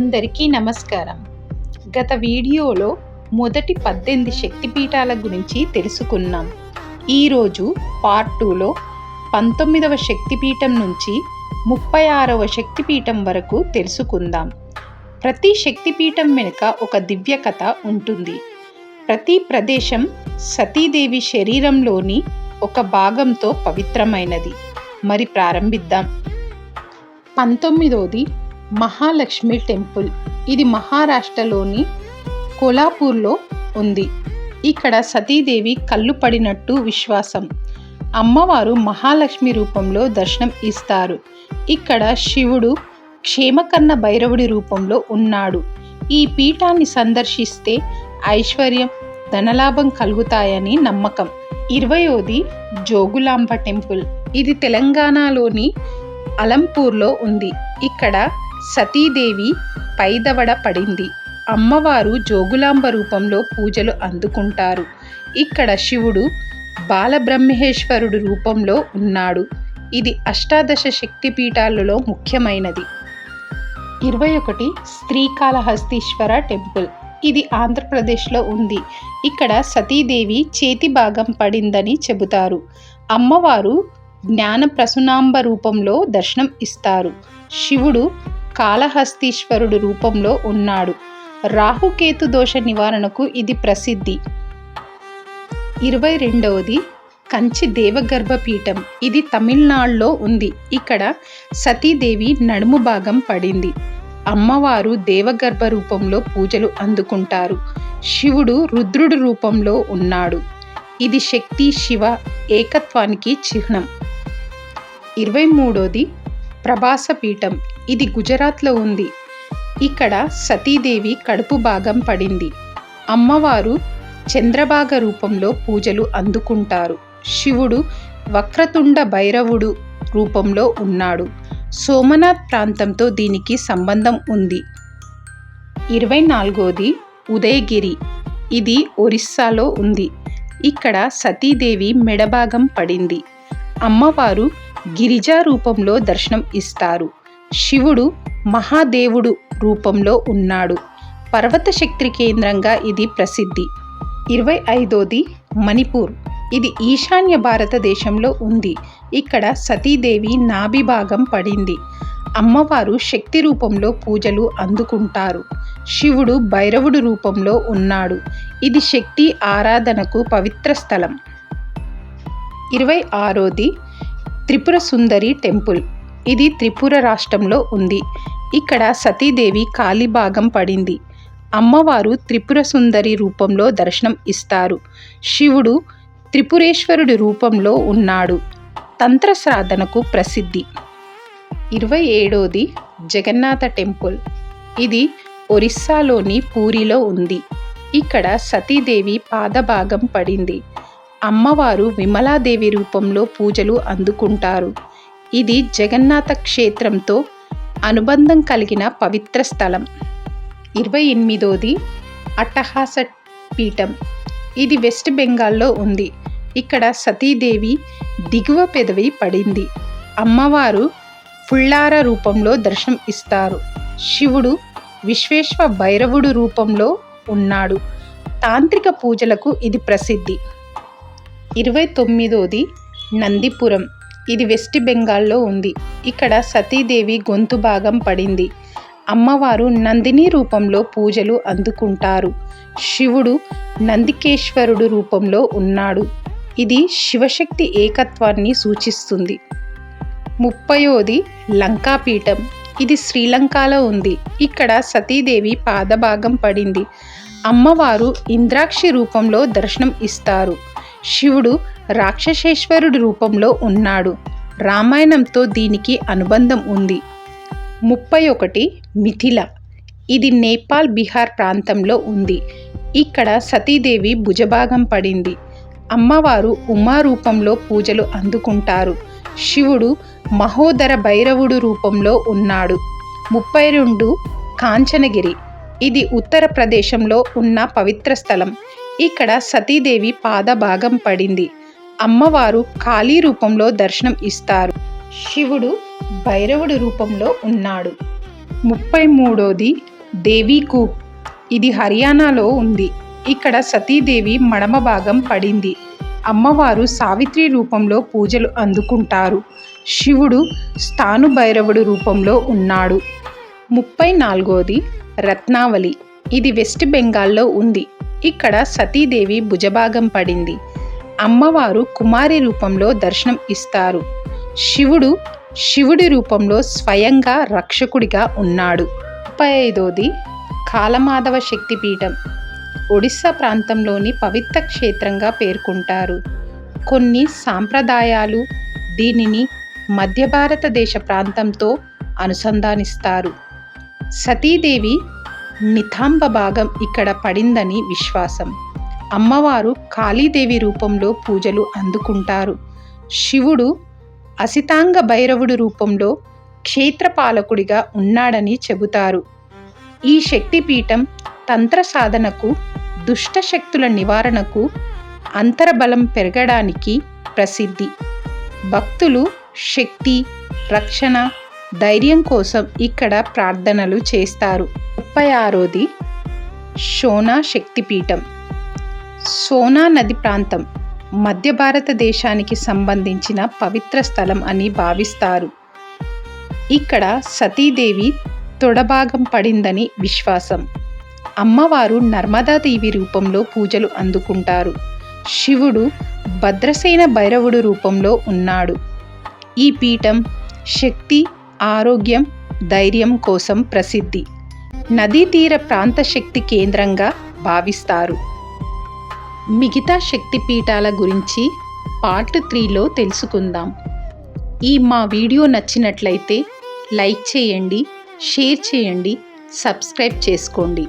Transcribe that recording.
అందరికీ నమస్కారం. గత వీడియోలో మొదటి 18 శక్తిపీఠాల గురించి తెలుసుకున్నాం. ఈరోజు పార్ట్ 2లో 19వ శక్తిపీఠం నుంచి 36వ శక్తిపీఠం వరకు తెలుసుకుందాం. ప్రతి శక్తిపీఠం వెనుక ఒక దివ్య కథ ఉంటుంది. ప్రతి ప్రదేశం సతీదేవి శరీరంలోని ఒక భాగంతో పవిత్రమైనది. మరి ప్రారంభిద్దాం. 19వది మహాలక్ష్మి టెంపుల్. ఇది మహారాష్ట్రలోని కోల్హాపూర్లో ఉంది. ఇక్కడ సతీదేవి కళ్ళు పడినట్టు విశ్వాసం. అమ్మవారు మహాలక్ష్మి రూపంలో దర్శనం ఇస్తారు. ఇక్కడ శివుడు క్షేమకర్ణ భైరవుడి రూపంలో ఉన్నాడు. ఈ పీఠాన్ని సందర్శిస్తే ఐశ్వర్యం, ధనలాభం కలుగుతాయని నమ్మకం. 20వది జోగులాంబ టెంపుల్. ఇది తెలంగాణలోని అలంపూర్లో ఉంది. ఇక్కడ సతీదేవి పైదవడ పడింది. అమ్మవారు జోగులాంబ రూపంలో పూజలు అందుకుంటారు. ఇక్కడ శివుడు బాలబ్రహ్మేశ్వరుడు రూపంలో ఉన్నాడు. ఇది అష్టాదశ శక్తిపీఠాలలో ముఖ్యమైనది. 21 శ్రీకాళహస్తీశ్వర టెంపుల్. ఇది ఆంధ్రప్రదేశ్లో ఉంది. ఇక్కడ సతీదేవి చేతి భాగం పడిందని చెబుతారు. అమ్మవారు జ్ఞాన ప్రసూనాంబ రూపంలో దర్శనం ఇస్తారు. శివుడు కాళహస్తీశ్వరుడు రూపంలో ఉన్నాడు. రాహుకేతు దోష నివారణకు ఇది ప్రసిద్ధి. 22వది కంచి దేవగర్భ పీఠం. ఇది తమిళనాడులో ఉంది. ఇక్కడ సతీదేవి నడుము భాగం పడింది. అమ్మవారు దేవగర్భ రూపంలో పూజలు అందుకుంటారు. శివుడు రుద్రుడు రూపంలో ఉన్నాడు. ఇది శక్తి శివ ఏకత్వానికి చిహ్నం. 23వది ప్రభాస పీఠం. ఇది గుజరాత్లో ఉంది. ఇక్కడ సతీదేవి కడుపు భాగం పడింది. అమ్మవారు చంద్రభాగ రూపంలో పూజలు అందుకుంటారు. శివుడు వక్రతుండ భైరవుడు రూపంలో ఉన్నాడు. సోమనాథ్ ప్రాంతంతో దీనికి సంబంధం ఉంది. 24వది ఉదయగిరి. ఇది ఒరిస్సాలో ఉంది. ఇక్కడ సతీదేవి మెడభాగం పడింది. అమ్మవారు గిరిజా రూపంలో దర్శనం ఇస్తారు. శివుడు మహాదేవుడు రూపంలో ఉన్నాడు. పర్వత శక్తి కేంద్రంగా ఇది ప్రసిద్ధి. 25వది మణిపూర్. ఇది ఈశాన్య భారతదేశంలో ఉంది. ఇక్కడ సతీదేవి నాభి భాగం పడింది. అమ్మవారు శక్తి రూపంలో పూజలు అందుకుంటారు. శివుడు భైరవుడు రూపంలో ఉన్నాడు. ఇది శక్తి ఆరాధనకు పవిత్ర స్థలం. 26వది త్రిపుర సుందరి టెంపుల్. ఇది త్రిపుర రాష్ట్రంలో ఉంది. ఇక్కడ సతీదేవి కాలి భాగం పడింది. అమ్మవారు త్రిపుర సుందరి రూపంలో దర్శనం ఇస్తారు. శివుడు త్రిపురేశ్వరుడి రూపంలో ఉన్నాడు. తంత్ర సాధనకు ప్రసిద్ధి. 27వది జగన్నాథ టెంపుల్. ఇది ఒరిస్సాలోని పూరిలో ఉంది. ఇక్కడ సతీదేవి పాదభాగం పడింది. అమ్మవారు విమలాదేవి రూపంలో పూజలు అందుకుంటారు. ఇది జగన్నాథ క్షేత్రంతో అనుబంధం కలిగిన పవిత్ర స్థలం. 28వది అట్టహాస పీఠం. ఇది వెస్ట్ బెంగాల్లో ఉంది. ఇక్కడ సతీదేవి దిగువ పెదవి పడింది. అమ్మవారు ఫుల్లార రూపంలో దర్శనం ఇస్తారు. శివుడు విశ్వేశ్వ భైరవుడు రూపంలో ఉన్నాడు. తాంత్రిక పూజలకు ఇది ప్రసిద్ధి. 29వది నందిపురం. ఇది వెస్ట్ బెంగాల్లో ఉంది. ఇక్కడ సతీదేవి గొంతు భాగం పడింది. అమ్మవారు నందిని రూపంలో పూజలు అందుకుంటారు. శివుడు నందికేశ్వరుడు రూపంలో ఉన్నాడు. ఇది శివశక్తి ఏకత్వాన్ని సూచిస్తుంది. 30వది లంకాపీఠం. ఇది శ్రీలంకలో ఉంది. ఇక్కడ సతీదేవి పాదభాగం పడింది. అమ్మవారు ఇంద్రాక్షి రూపంలో దర్శనం ఇస్తారు. శివుడు రాక్షసేశ్వరుడి రూపంలో ఉన్నాడు. రామాయణంతో దీనికి అనుబంధం ఉంది. 31 మిథిల. ఇది నేపాల్, బీహార్ ప్రాంతంలో ఉంది. ఇక్కడ సతీదేవి భుజభాగం పడింది. అమ్మవారు ఉమా రూపంలో పూజలు అందుకుంటారు. శివుడు మహోదర భైరవుడు రూపంలో ఉన్నాడు. 32 కాంచనగిరి. ఇది ఉత్తరప్రదేశంలో ఉన్న పవిత్ర స్థలం. ఇక్కడ సతీదేవి పాదభాగం పడింది. అమ్మవారు కాళీ రూపంలో దర్శనం ఇస్తారు. శివుడు భైరవుడి రూపంలో ఉన్నాడు. 33ది దేవీకూప్. ఇది హర్యానాలో ఉంది. ఇక్కడ సతీదేవి మడమ భాగం పడింది. అమ్మవారు సావిత్రి రూపంలో పూజలు అందుకుంటారు. శివుడు స్థానుభైరవుడు రూపంలో ఉన్నాడు. 34ది రత్నావళి. ఇది వెస్ట్ బెంగాల్లో ఉంది. ఇక్కడ సతీదేవి భుజభాగం పడింది. అమ్మవారు కుమారి రూపంలో దర్శనం ఇస్తారు. శివుడి రూపంలో స్వయంగా రక్షకుడిగా ఉన్నాడు. 35ది కాలమాధవ శక్తిపీఠం. ఒడిస్సా ప్రాంతంలోని పవిత్ర క్షేత్రంగా పేర్కొంటారు. కొన్ని సాంప్రదాయాలు దీనిని మధ్య భారతదేశ ప్రాంతంతో అనుసంధానిస్తారు. సతీదేవి నితాంబ భాగం ఇక్కడ పడిందని విశ్వాసం. అమ్మవారు కాళీదేవి రూపంలో పూజలు అందుకుంటారు. శివుడు అసితాంగ భైరవుడు రూపంలో క్షేత్రపాలకుడిగా ఉన్నాడని చెబుతారు. ఈ శక్తిపీఠం తంత్ర సాధనకు, దుష్ట శక్తుల నివారణకు, అంతర్బలం పెరగడానికి ప్రసిద్ధి. భక్తులు శక్తి, రక్షణ, ధైర్యం కోసం ఇక్కడ ప్రార్థనలు చేస్తారు. 36ది సోనా శక్తిపీఠం. సోనా నది ప్రాంతం మధ్య భారతదేశానికి సంబంధించిన పవిత్ర స్థలం అని భావిస్తారు. ఇక్కడ సతీదేవి తొడభాగం పడిందని విశ్వాసం. అమ్మవారు నర్మదాదేవి రూపంలో పూజలు అందుకుంటారు. శివుడు భద్రసేన భైరవుడు రూపంలో ఉన్నాడు. ఈ పీఠం శక్తి, ఆరోగ్యం, ధైర్యం కోసం ప్రసిద్ధి. నదీ తీర ప్రాంత శక్తి కేంద్రంగా భావిస్తారు. మిగతా శక్తిపీఠాల గురించి పార్ట్ 3లో తెలుసుకుందాం. మా వీడియో నచ్చినట్లయితే లైక్ చేయండి, షేర్ చేయండి, సబ్స్క్రైబ్ చేసుకోండి.